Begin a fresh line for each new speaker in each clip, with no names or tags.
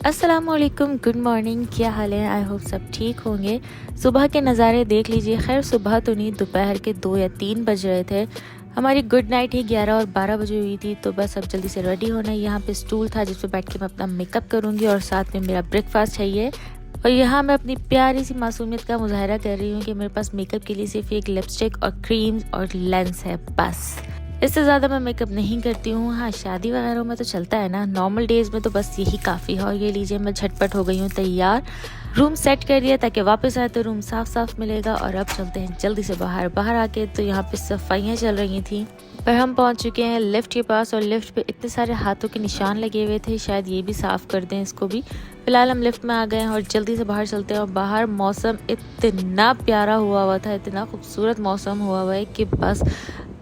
अस्सलामुअलैकुम, good morning. क्या हाल है? आई होप सब ठीक होंगे। सुबह के नज़ारे देख लीजिए। खैर सुबह तो नहीं, दोपहर के 2 या 3 बज रहे थे। हमारी गुड नाइट ही 11 और 12 बजे हुई थी। तो बस अब जल्दी से रेडी होना है। यहाँ पे स्टूल था जिस पे बैठ के मैं अपना मेकअप करूँगी और साथ में मेरा ब्रेकफास्ट है ये। और यहाँ मैं अपनी प्यारी सी मासूमियत का मुजाहरा कर रही हूँ कि मेरे पास मेकअप के लिए सिर्फ एक लिपस्टिक और क्रीम्स और लेंस है बस। इससे ज़्यादा मैं मेकअप नहीं करती हूँ। हाँ, शादी वगैरह में तो चलता है ना, नॉर्मल डेज़ में तो बस यही काफ़ी है। और ये लीजिए, मैं झटपट हो गई हूँ तैयार। रूम सेट कर दिया ताकि वापस आए तो रूम साफ साफ मिलेगा। और अब चलते हैं जल्दी से बाहर। बाहर आके तो यहाँ पे सफाइयाँ चल रही थी, पर हम पहुँच चुके हैं लिफ्ट के पास। और लिफ्ट पे इतने सारे हाथों के निशान लगे हुए थे, शायद ये भी साफ़ कर दें इसको भी। फिलहाल हम लिफ्ट में आ गए हैं और जल्दी से बाहर चलते हैं। और बाहर मौसम इतना प्यारा हुआ था, इतना खूबसूरत मौसम हुआ है कि बस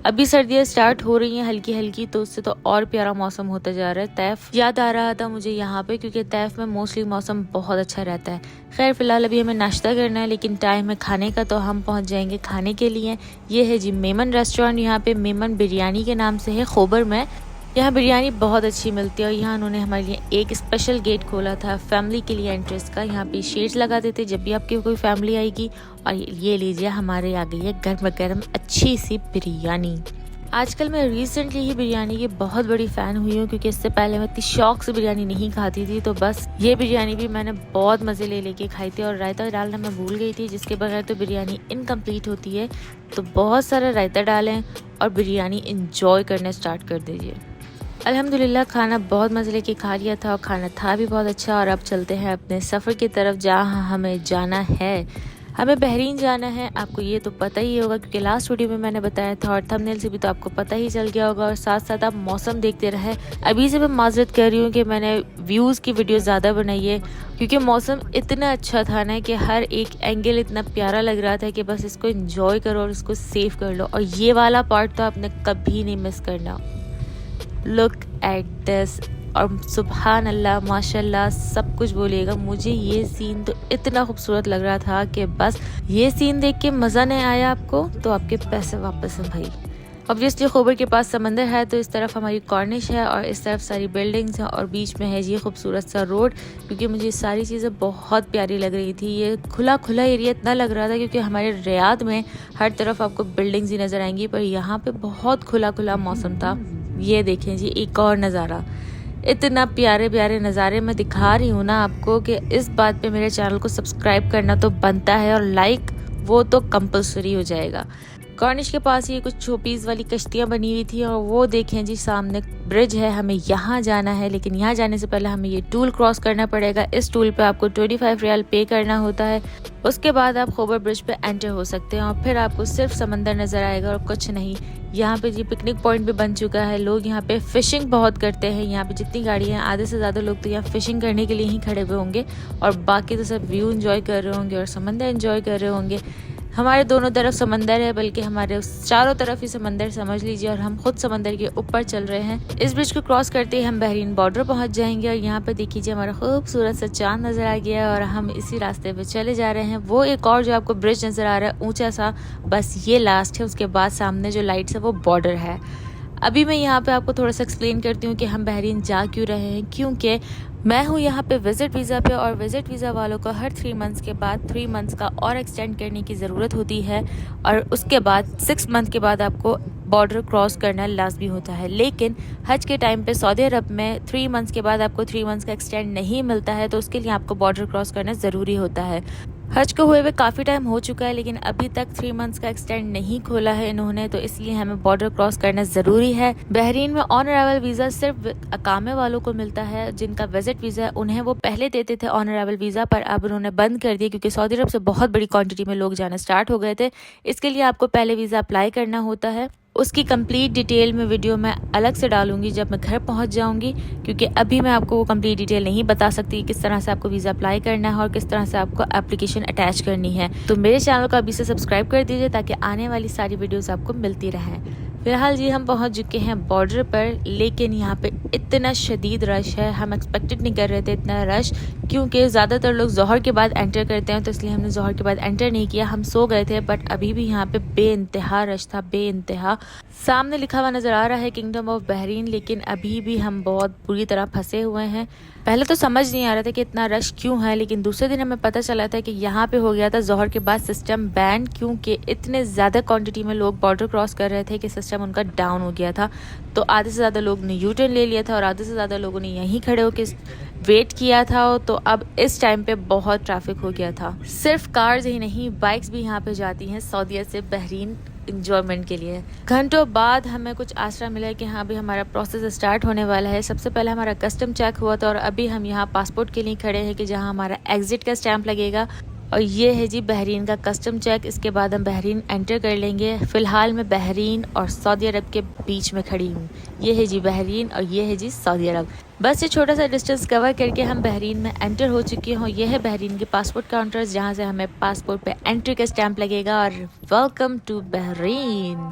अभी सर्दियाँ स्टार्ट हो रही हैं हल्की हल्की, तो उससे तो और प्यारा मौसम होता जा रहा है। तैफ याद आ रहा था मुझे यहाँ पे, क्योंकि तैफ में मोस्टली मौसम बहुत अच्छा रहता है। खैर फिलहाल अभी हमें नाश्ता करना है, लेकिन टाइम है खाने का, तो हम पहुँच जाएंगे खाने के लिए। ये है जी मेमन रेस्टोरेंट। यहाँ पे मेमन बिरयानी के नाम से है, खोबर में। यहाँ बिरयानी बहुत अच्छी मिलती है। और यहाँ उन्होंने हमारे लिए एक स्पेशल गेट खोला था फैमिली के लिए एंट्रेंस का। यहाँ पे शेड्स लगा देते जब भी आपकी कोई फैमिली आएगी। और ये लीजिए, हमारे आ गई है गर्म गर्म अच्छी सी बिरयानी। आजकल मैं रिसेंटली ही बिरयानी की बहुत बड़ी फ़ैन हुई हूँ, क्योंकि इससे पहले मैं इतनी शौक से बिरयानी नहीं खाती थी। तो बस ये बिरयानी भी मैंने बहुत मज़े ले लेके खाई थी। और रायता डालना मैं भूल गई थी, जिसके बगैर तो बिरयानी इनकम्प्लीट होती है। तो बहुत सारा रायता डालें और बिरयानी इंजॉय करना स्टार्ट कर दीजिए। अल्हम्दुलिल्लाह खाना बहुत मज़े लेके खा लिया था, और खाना था भी बहुत अच्छा। और अब चलते हैं अपने सफ़र की तरफ, जहाँ हमें जाना है। हमें बहरीन जाना है। आपको ये तो पता ही होगा, क्योंकि लास्ट वीडियो में मैंने बताया था, और थंबनेल से भी तो आपको पता ही चल गया होगा। और साथ साथ आप मौसम देखते रहे। अभी से मैं माजरत कर रही हूँ कि मैंने व्यूज़ की वीडियो ज़्यादा बनाई है, क्योंकि मौसम इतना अच्छा था ना कि हर एक एंगल इतना प्यारा लग रहा था कि बस इसको इंजॉय करो और इसको सेव कर लो। और ये वाला पार्ट तो आपने कभी नहीं मिस करना। Look at this. और सुबहान अल्लाह, माशाल्लाह, सब कुछ बोलिएगा। मुझे ये सीन तो इतना खूबसूरत लग रहा था कि बस ये सीन देख के मज़ा नहीं आया आपको तो आपके पैसे वापस हैं भाई। ऑब्वियसली खोबर के पास समंदर है, तो इस तरफ हमारी कॉर्निश है और इस तरफ सारी बिल्डिंग्स हैं, और बीच में है ये खूबसूरत सा रोड। क्योंकि मुझे ये सारी चीज़ें बहुत प्यारी लग रही थी। ये खुला खुला एरिया इतना लग रहा था, क्योंकि हमारे रियाद में हर तरफ आपको बिल्डिंग्स ही नज़र आएंगी, पर यहाँ पे बहुत खुला खुला मौसम था। ये देखें जी, एक और नज़ारा। इतना प्यारे प्यारे नज़ारे मैं दिखा रही हूँ ना आपको, कि इस बात पे मेरे चैनल को सब्सक्राइब करना तो बनता है, और लाइक वो तो कंपलसरी हो जाएगा। कॉर्निश के पास ये कुछ शोपीस वाली कश्तियाँ बनी हुई थी, और वो देखें जी, सामने ब्रिज है। हमें यहाँ जाना है, लेकिन यहाँ जाने से पहले हमें ये टूल क्रॉस करना पड़ेगा। इस टूल पे आपको 25 रियाल पे करना होता है। उसके बाद आप खोबर ब्रिज पे एंटर हो सकते हैं, और फिर आपको सिर्फ समंदर नज़र आएगा और कुछ नहीं। यहाँ पे जी पिकनिक पॉइंट भी बन चुका है। लोग यहाँ पे फिशिंग बहुत करते हैं। यहाँ पे जितनी गाड़ियाँ हैं, आधे से ज़्यादा लोग तो यहाँ फिशिंग करने के लिए ही खड़े हुए होंगे, और बाकी तो सब व्यू एंजॉय कर रहे होंगे और समंदर एंजॉय कर रहे होंगे। हमारे दोनों तरफ समंदर है, बल्कि हमारे चारों तरफ ही समंदर समझ लीजिए, और हम खुद समंदर के ऊपर चल रहे हैं। इस ब्रिज को क्रॉस करते ही हम बहरीन बॉर्डर पहुंच जाएंगे। और यहाँ पर देखिए हमारा खूबसूरत सा चांद नजर आ गया, और हम इसी रास्ते पे चले जा रहे हैं। वो एक और जो आपको ब्रिज नजर आ रहा है ऊंचा सा, बस ये लास्ट है। उसके बाद सामने जो लाइट्स है वो बॉर्डर है। अभी मैं यहाँ पे आपको थोड़ा सा एक्सप्लेन करती हूँ कि हम बहरीन जा क्यों रहे हैं। क्योंकि मैं हूँ यहाँ पे विज़िट वीज़ा पे, और विज़िट वीज़ा वालों को हर 3 मंथ्स के बाद 3 मंथ्स का और एक्सटेंड करने की ज़रूरत होती है, और उसके बाद 6 मंथ के बाद आपको बॉर्डर क्रॉस करना लाजमी होता है। लेकिन हज के टाइम पे सऊदी अरब में 3 मंथ्स के बाद आपको 3 मंथ्स का एक्सटेंड नहीं मिलता है, तो उसके लिए आपको बॉर्डर क्रॉस करना ज़रूरी होता है। हज को हुए हुए काफ़ी टाइम हो चुका है, लेकिन अभी तक 3 मंथ्स का एक्सटेंड नहीं खोला है इन्होंने, तो इसलिए हमें बॉर्डर क्रॉस करना ज़रूरी है। बहरीन में ऑन अराइवल वीज़ा सिर्फ अकामे वालों को मिलता है। जिनका विजिट वीज़ा है उन्हें वो पहले देते थे ऑन अराइवल वीज़ा, पर अब उन्होंने बंद कर दिया, क्योंकि सऊदी अरब से बहुत बड़ी क्वांटिटी में लोग जाना स्टार्ट हो गए थे। इसके लिए आपको पहले वीज़ा अप्लाई करना होता है। उसकी कंप्लीट डिटेल में वीडियो मैं अलग से डालूंगी जब मैं घर पहुंच जाऊंगी, क्योंकि अभी मैं आपको वो कंप्लीट डिटेल नहीं बता सकती किस तरह से आपको वीज़ा अप्लाई करना है और किस तरह से आपको एप्लीकेशन अटैच करनी है। तो मेरे चैनल को अभी से सब्सक्राइब कर दीजिए, ताकि आने वाली सारी वीडियोस आपको मिलती रहें। फिलहाल जी हम पहुंच चुके हैं बॉर्डर पर, लेकिन यहाँ पे इतना शदीद रश है, हम एक्सपेक्टेड नहीं कर रहे थे इतना रश, क्योंकि ज़्यादातर लोग ज़ोहर के बाद एंटर करते हैं, तो इसलिए हमने ज़ोहर के बाद एंटर नहीं किया। हम सो गए थे, बट अभी भी यहाँ पे बेइंतहा रश था, बेइंतहा। सामने लिखा हुआ नज़र आ रहा है किंगडम ऑफ बहरीन, लेकिन अभी भी हम बहुत बुरी तरह फंसे हुए हैं। पहले तो समझ नहीं आ रहा था कि इतना रश क्यों है, लेकिन दूसरे दिन हमें पता चला था कि यहाँ पे हो गया था ज़ोहर के बाद सिस्टम बैन, क्योंकि इतने ज़्यादा क्वांटिटी में लोग बॉर्डर क्रॉस कर रहे थे कि सिस्टम उनका डाउन हो गया था। तो आधे से ज़्यादा लोग ने यू टर्न ले लिया था और आधे से ज़्यादा लोगों ने यहीं खड़े होकर वेट किया था। तो अब इस टाइम पे बहुत ट्रैफिक हो गया था। सिर्फ कार्स ही नहीं, बाइक्स भी यहाँ पे जाती हैं सऊदीया से बहरीन इंजॉयमेंट के लिए। घंटों बाद हमें कुछ आसरा मिला कि हाँ भी हमारा प्रोसेस स्टार्ट होने वाला है। सबसे पहले हमारा कस्टम चेक हुआ था और अभी हम यहाँ पासपोर्ट के लिए खड़े हैं कि जहाँ हमारा एग्जिट का स्टैंप लगेगा। और ये है जी बहरीन का कस्टम चेक। इसके बाद हम बहरीन एंटर कर लेंगे। फ़िलहाल मैं बहरीन और सऊदी अरब के बीच में खड़ी हूँ। ये है जी बहरीन और ये है जी सऊदी अरब। बस ये छोटा सा डिस्टेंस कवर करके हम बहरीन में एंटर हो चुके हों। यह है बहरीन के पासपोर्ट काउंटर्स, जहाँ से हमें पासपोर्ट पे एंट्री का स्टैंप लगेगा और वेलकम टू बहरीन।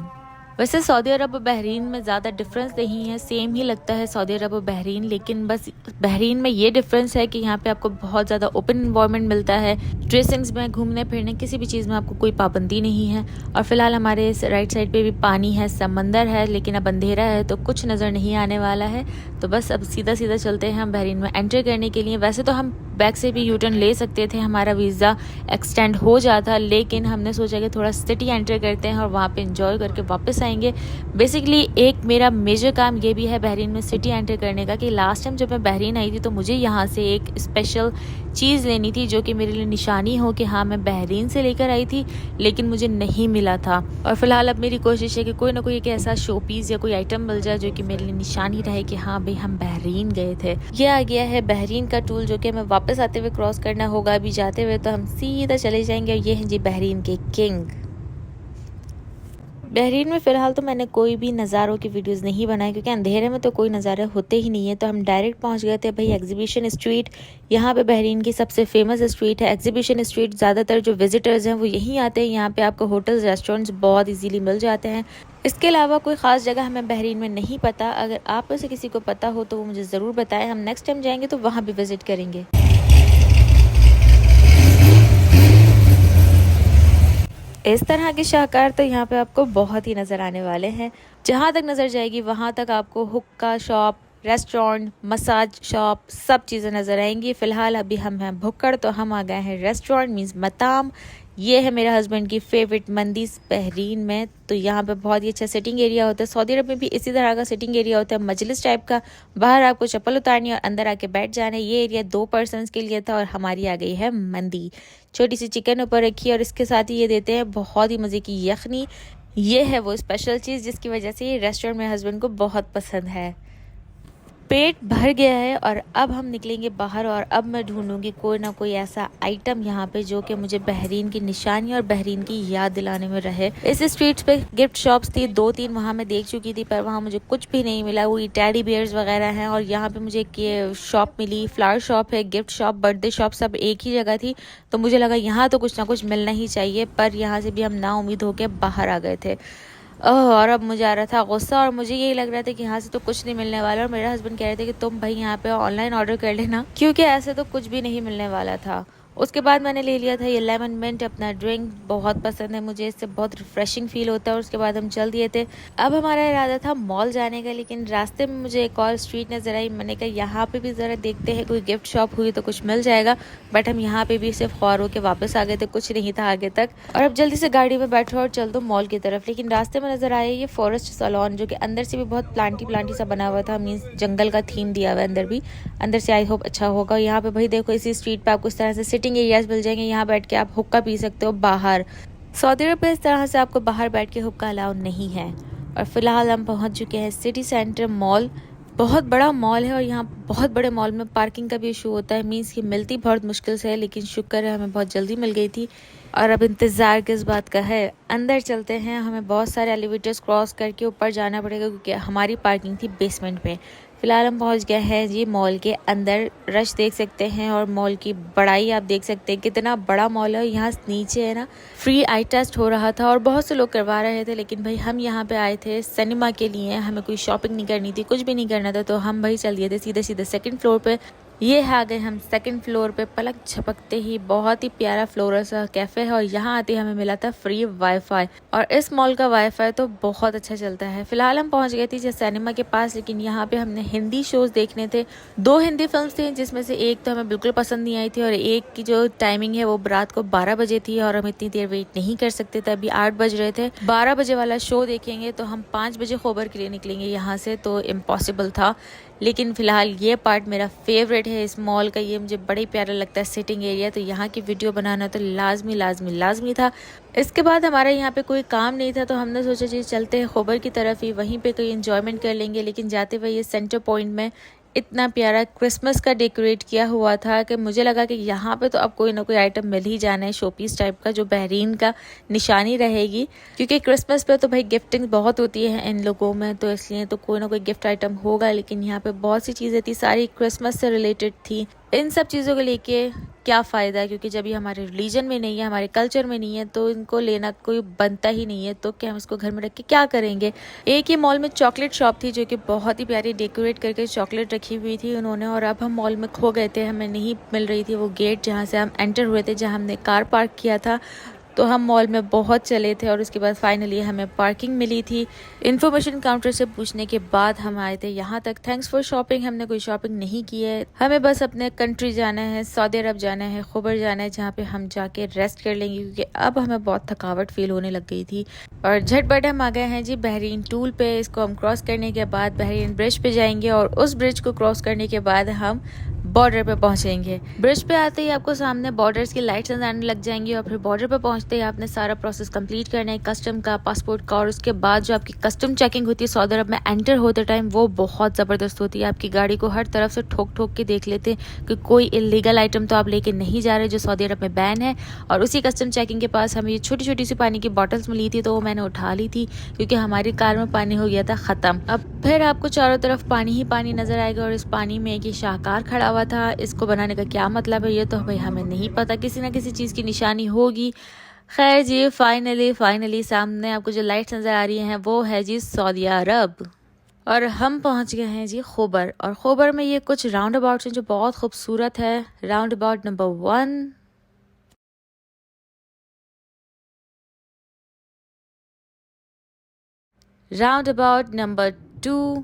वैसे सऊदी अरब और बहरीन में ज़्यादा डिफरेंस नहीं है, सेम ही लगता है सऊदी अरब और बहरीन, लेकिन बस बहरीन में ये डिफरेंस है कि यहाँ पे आपको बहुत ज़्यादा ओपन इन्वायरमेंट मिलता है। ड्रेसिंग्स में, घूमने फिरने, किसी भी चीज़ में आपको कोई पाबंदी नहीं है। और फिलहाल हमारे राइट साइड पे भी पानी है, समंदर है, लेकिन अब अंधेरा है तो कुछ नज़र नहीं आने वाला है। तो बस अब सीधा सीधा चलते हैं हम बहरीन में एंटर करने के लिए। वैसे तो हम बैक से भी यू टर्न ले सकते थे, हमारा वीज़ा एक्सटेंड हो जाता, लेकिन हमने सोचा कि थोड़ा सिटी एंटर करते हैं और वहाँ पे एंजॉय करके वापस आएंगे। बेसिकली एक मेरा मेजर काम ये भी है बहरीन में सिटी एंटर करने का कि लास्ट टाइम जब मैं बहरीन आई थी तो मुझे यहाँ से एक स्पेशल चीज़ लेनी थी जो कि मेरे लिए निशानी हो कि हाँ मैं बहरीन से लेकर आई थी, लेकिन मुझे नहीं मिला था। और फिलहाल अब मेरी कोशिश है कि कोई ना कोई एक ऐसा शो पीस या कोई आइटम मिल जाए जो कि मेरे लिए निशानी रहे कि हाँ भाई हम बहरीन गए थे। ये आ गया है बहरीन का टूल जो कि हमें वापस आते हुए क्रॉस करना होगा। अभी जाते हुए तो हम सीधा चले जाएंगे। और ये हैं जी बहरीन के किंग। बहरीन में फ़िलहाल तो मैंने कोई भी नज़ारों की वीडियोस नहीं बनाई, क्योंकि अंधेरे में तो कोई नज़ारे होते ही नहीं है। तो हम डायरेक्ट पहुंच गए थे भाई एग्जीबिशन स्ट्रीट। यहाँ पे बहरीन की सबसे फेमस स्ट्रीट है एग्जीबिशन स्ट्रीट। ज़्यादातर जो विजिटर्स हैं वो यहीं आते हैं। यहाँ पे आपको होटल्स, रेस्टोरेंट्स बहुत इजीली मिल जाते हैं। इसके अलावा कोई ख़ास जगह हमें बहरीन में नहीं पता। अगर आप में से किसी को पता हो तो वो मुझे ज़रूर बताएं। हम नेक्स्ट टाइम जाएंगे तो वहाँ भी विज़िट करेंगे। इस तरह के शाहकार तो यहाँ पे आपको बहुत ही नज़र आने वाले हैं। जहाँ तक नज़र जाएगी वहाँ तक आपको हुक्का शॉप, रेस्टोरेंट, मसाज शॉप, सब चीज़ें नज़र आएंगी। फ़िलहाल अभी हम हैं भुक्कड़, तो हम आ गए हैं रेस्टोरेंट मीन्स मताम। ये है मेरे हस्बैंड की फेवरेट मंदीज बहरीन में। तो यहाँ पे बहुत ही अच्छा सिटिंग एरिया होता है। सऊदी अरब में भी इसी तरह का सिटिंग एरिया होता है, मजलिस टाइप का। बाहर आपको चप्पल उतारनी और अंदर आके बैठ जाना है। ये एरिया 2 पर्सन्स के लिए था और हमारी आ गई है मंदी। छोटी सी चिकन ऊपर रखी और इसके साथ ही ये देते हैं बहुत ही मज़े की यखनी। ये है वो स्पेशल चीज़ जिसकी वजह से ये रेस्टोरेंट मेरे हस्बैंड को बहुत पसंद है। पेट भर गया है और अब हम निकलेंगे बाहर और अब मैं ढूंढूंगी कोई ना कोई ऐसा आइटम यहाँ पे जो कि मुझे बहरीन की निशानी और बहरीन की याद दिलाने में रहे। इस स्ट्रीट पे गिफ्ट शॉप्स थी 2-3, वहाँ मैं देख चुकी थी, पर वहाँ मुझे कुछ भी नहीं मिला। वो टैडी बियर्स वगैरह हैं। और यहाँ पे मुझे एक शॉप मिली, फ्लावर शॉप है, गिफ्ट शॉप, बर्थडे शॉप, सब एक ही जगह थी। तो मुझे लगा यहाँ तो कुछ ना कुछ मिलना ही चाहिए, पर यहाँ से भी हम ना उम्मीद होकर बाहर आ गए थे। और अब मुझे आ रहा था गुस्सा और मुझे यही लग रहा था कि यहाँ से तो कुछ नहीं मिलने वाला। और मेरे हस्बैंड कह रहे थे कि तुम भाई यहाँ पे ऑनलाइन ऑर्डर कर लेना, क्योंकि ऐसे तो कुछ भी नहीं मिलने वाला था। उसके बाद मैंने ले लिया था ये लेमन मिंट, अपना ड्रिंक बहुत पसंद है मुझे, इससे बहुत रिफ्रेशिंग फील होता है। और उसके बाद हम चल दिए थे। अब हमारा इरादा था मॉल जाने का, लेकिन रास्ते में मुझे एक और स्ट्रीट नज़र आई। मैंने कहा यहाँ पे भी ज़रा देखते हैं, कोई गिफ्ट शॉप हुई तो कुछ मिल जाएगा। बट हम यहाँ पे भी सिर्फ ख्वार होकर वापस आ गए थे, कुछ नहीं था आगे तक। और अब जल्दी से गाड़ी में बैठो और चल दो मॉल की तरफ। लेकिन रास्ते में नज़र आया ये फॉरेस्ट सैलून, जो कि अंदर से भी बहुत प्लांटी सा बना हुआ था, मीन्स जंगल का थीम दिया हुआ है अंदर भी। अंदर से आई होप अच्छा होगा। यहाँ पे भाई देखो इसी स्ट्रीट पे आपको इस तरह से सिटिंग एरियाज मिल जाएंगे, यहाँ बैठ के आप हुक्का पी सकते हो बाहर। सऊदी अरब में इस तरह से आपको बाहर बैठ के हुक्का अलाउ नहीं है। और फिलहाल हम पहुंच चुके हैं सिटी सेंटर मॉल। बहुत बड़ा मॉल है और यहाँ बहुत बड़े मॉल में पार्किंग का भी इशू होता है, मीन्स कि मिलती बहुत मुश्किल से है, लेकिन शुक्र है हमें बहुत जल्दी मिल गई थी। और अब इंतज़ार किस बात का है, अंदर चलते हैं। हमें बहुत सारे एलिवेटर्स क्रॉस करके ऊपर जाना पड़ेगा, क्योंकि हमारी पार्किंग थी बेसमेंट में। फ़िलहाल हम पहुंच गए हैं जी मॉल के अंदर। रश देख सकते हैं और मॉल की बड़ाई आप देख सकते हैं, कितना बड़ा मॉल है। यहाँ नीचे है ना फ्री आई टेस्ट हो रहा था और बहुत से लोग करवा रहे थे, लेकिन भाई हम यहाँ पे आए थे सिनेमा के लिए, हमें कोई शॉपिंग नहीं करनी थी, कुछ भी नहीं करना था। तो हम भाई चल दिए थे सीधे सीधे सेकंड फ्लोर पे। ये आ गए हम सेकंड फ्लोर पे। पलक झपकते ही बहुत ही प्यारा फ्लोरल सा कैफे है और यहाँ आते हमें मिला था फ्री वाईफाई। और इस मॉल का वाईफाई तो बहुत अच्छा चलता है। फिलहाल हम पहुंच गए थे जैसे सिनेमा के पास, लेकिन यहाँ पे हमने हिंदी शोज देखने थे। 2 हिंदी फिल्म्स थी जिसमें से एक तो हमें बिल्कुल पसंद नहीं आई थी और एक की जो टाइमिंग है वो रात को 12 बजे थी और हम इतनी देर वेट नहीं कर सकते थे। अभी 8 बज रहे थे। 12 बजे वाला शो देखेंगे तो हम 5 बजे खोबर के लिए निकलेंगे यहाँ से, तो इम्पॉसिबल था। लेकिन फिलहाल ये पार्ट मेरा फेवरेट है इस मॉल का। ये मुझे बड़ा ही प्यारा लगता है सिटिंग एरिया, तो यहाँ की वीडियो बनाना तो लाजमी लाजमी लाजमी था। इसके बाद हमारा यहाँ पे कोई काम नहीं था तो हमने सोचा जी चलते हैं खोबर की तरफ ही, वहीं पे कोई एंजॉयमेंट कर लेंगे। लेकिन जाते हुए ये सेंटर पॉइंट में इतना प्यारा क्रिसमस का डेकोरेट किया हुआ था कि मुझे लगा कि यहाँ पे तो अब कोई ना कोई आइटम मिल ही जाना है शोपीस टाइप का, जो बहरीन का निशानी रहेगी। क्योंकि क्रिसमस पे तो भाई गिफ्टिंग बहुत होती है इन लोगों में, तो इसलिए तो कोई ना कोई गिफ्ट आइटम होगा। लेकिन यहाँ पे बहुत सी चीज़ें थी, सारी क्रिसमस से रिलेटेड थी। इन सब चीज़ों को लेके क्या फ़ायदा है, क्योंकि जब ये हमारे रिलीजन में नहीं है, हमारे कल्चर में नहीं है, तो इनको लेना कोई बनता ही नहीं है। तो क्या हम इसको घर में रख के क्या करेंगे। एक ही मॉल में चॉकलेट शॉप थी जो कि बहुत ही प्यारी डेकोरेट करके चॉकलेट रखी हुई थी उन्होंने, और अब हम मॉल में खो गए थे। हमें नहीं मिल रही थी वो गेट जहाँ से हम एंटर हुए थे, जहाँ हमने कार पार्क किया था। तो हम मॉल में बहुत चले थे और उसके बाद फाइनली हमें पार्किंग मिली थी। इन्फॉर्मेशन काउंटर से पूछने के बाद हम आए थे यहाँ तक। Thanks for shopping. हमने कोई शॉपिंग नहीं की है, हमें बस अपने कंट्री जाना है, सऊदी अरब जाना है, खोबर जाना है, जहाँ पे हम जाके रेस्ट कर लेंगे क्योंकि अब हमें बहुत थकावट फील होने लग गई थी। और झटपट हम आ गए हैं जी बहरीन टूल पे। इसको हम क्रॉस करने के बाद बहरीन ब्रिज पे जाएंगे और उस ब्रिज को क्रॉस करने के बाद हम बॉर्डर पे पहुंचेंगे। ब्रिज पे आते ही आपको सामने बॉर्डर्स की लाइट्स नजर आने लग जाएंगी और फिर बॉर्डर पे पहुंचते ही आपने सारा प्रोसेस कंप्लीट करना है, कस्टम का, पासपोर्ट का। और उसके बाद जो आपकी कस्टम चेकिंग होती है सऊदी अरब में एंटर होते टाइम, वो बहुत ज़बरदस्त होती है। आपकी गाड़ी को हर तरफ से ठोक ठोक के देख लेते हैं कि कोई इलीगल आइटम तो आप लेके नहीं जा रहे जो सऊदी अरब में बैन है। और उसी कस्टम चेकिंग के पास हमें ये छोटी छोटी सी पानी की बॉटल्स मिली थी, तो वो मैंने उठा ली थी क्योंकि हमारी कार में पानी हो गया था ख़त्म। अब फिर आपको चारों तरफ पानी ही पानी नजर आएगा और इस पानी में एक शाहकार खड़ा हुआ था। इसको बनाने का क्या मतलब है ये तो भाई हमें नहीं पता, किसी ना किसी चीज़ की निशानी होगी। खैर जी फाइनली सामने आपको जो लाइट्स नज़र आ रही हैं वो है जी सऊदी अरब। और हम पहुंच गए हैं जी खोबर। और खोबर में ये कुछ राउंड अबाउट्स हैं जो बहुत खूबसूरत है। Round about number 1, round about number 2,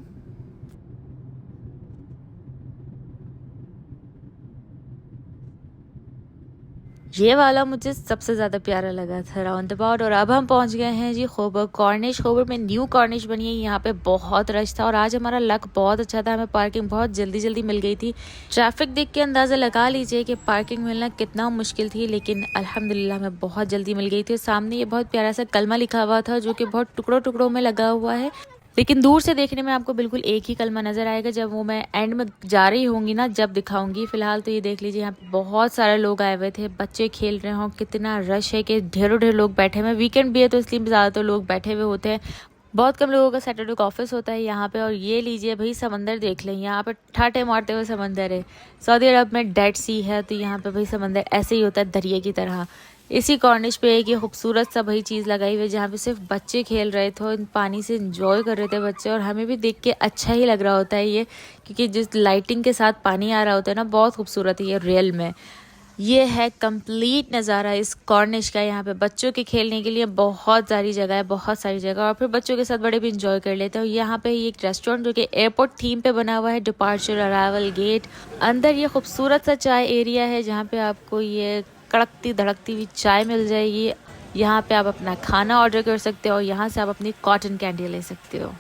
ये वाला मुझे सबसे ज़्यादा प्यारा लगा था राउंड अबाउट। और अब हम पहुंच गए हैं जी खोबर कॉर्निश। खोबर में न्यू कॉर्निश बनी है, यहाँ पे बहुत रश था और आज हमारा लक बहुत अच्छा था, हमें पार्किंग बहुत जल्दी मिल गई थी। ट्रैफिक देख के अंदाज़ा लगा लीजिए कि पार्किंग मिलना कितना मुश्किल थी, लेकिन अल्हम्दुलिल्लाह हमें बहुत जल्दी मिल गई थी। सामने ये बहुत प्यारा सा कलमा लिखा हुआ था जो कि बहुत टुकड़ों टुकड़ों में लगा हुआ है, लेकिन दूर से देखने में आपको बिल्कुल एक ही कलमा नजर आएगा। जब वो मैं एंड में जा रही होंगी ना जब दिखाऊंगी। फिलहाल तो ये देख लीजिए यहाँ पे बहुत सारे लोग आए हुए थे, बच्चे खेल रहे हों, कितना रश है कि ढेरों लोग बैठे हुए। वीकेंड भी है तो इसलिए ज़्यादातर लोग बैठे हुए होते हैं। बहुत कम लोगों का सैटरडे को ऑफिस होता है यहाँ पे। और ये लीजिए भाई समंदर देख लें, यहाँ पे ठाटे मारते हुए समंदर है। सऊदी अरब में डेड सी है तो यहाँ पे भाई समंदर ऐसे ही होता है दरिया की तरह। इसी कॉर्निश पे एक ये खूबसूरत सा भाई चीज़ लगाई हुई जहाँ पे सिर्फ बच्चे खेल रहे थे, पानी से इंजॉय कर रहे थे बच्चे। और हमें भी देख के अच्छा ही लग रहा होता है ये, क्योंकि जिस लाइटिंग के साथ पानी आ रहा होता है ना बहुत खूबसूरत है ये रियल में। ये है कंप्लीट नज़ारा इस कॉर्निश का। यहाँ पे बच्चों के खेलने के लिए बहुत सारी जगह है, बहुत सारी जगह। और फिर बच्चों के साथ बड़े भी इंजॉय कर लेते हैं। यहाँ पे एक रेस्टोरेंट जो कि एयरपोर्ट थीम पे बना हुआ है, डिपार्चर अराइवल गेट। अंदर ये खूबसूरत सा चाय एरिया है जहाँ पे आपको ये कड़कती धड़कती हुई चाय मिल जाएगी। यहाँ पे आप अपना खाना ऑर्डर कर सकते हो और यहाँ से आप अपनी कॉटन कैंडी ले सकते हो।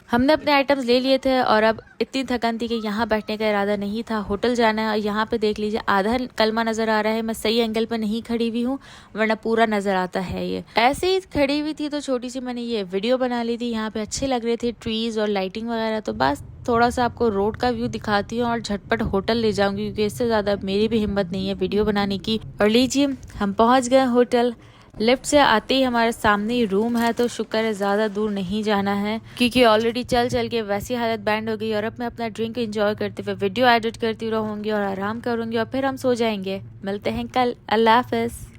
हमने अपने आइटम्स ले लिए थे और अब इतनी थकान थी कि यहाँ बैठने का इरादा नहीं था, होटल जाना है। और यहाँ पे देख लीजिए आधा कलमा नज़र आ रहा है, मैं सही एंगल पर नहीं खड़ी हुई हूँ वरना पूरा नज़र आता है। ये ऐसे ही खड़ी हुई थी तो छोटी सी मैंने ये वीडियो बना ली थी। यहाँ पे अच्छे लग रहे थे ट्रीज़ और लाइटिंग वगैरह, तो बस थोड़ा सा आपको रोड का व्यू दिखाती हूँ और झटपट होटल ले जाऊँगी क्योंकि इससे ज़्यादा मेरी भी हिम्मत नहीं है वीडियो बनाने की। और लीजिए हम पहुँच गए होटल। लिफ्ट से आते ही हमारे सामने ही रूम है, तो शुक्र है ज़्यादा दूर नहीं जाना है क्योंकि ऑलरेडी चल चल के वैसी हालत बैंड हो गई। और अब मैं अपना ड्रिंक एंजॉय करते हुए वीडियो एडिट करती रहूँगी और आराम करूँगी और फिर हम सो जाएंगे। मिलते हैं कल। अल्लाह हाफ़िज़।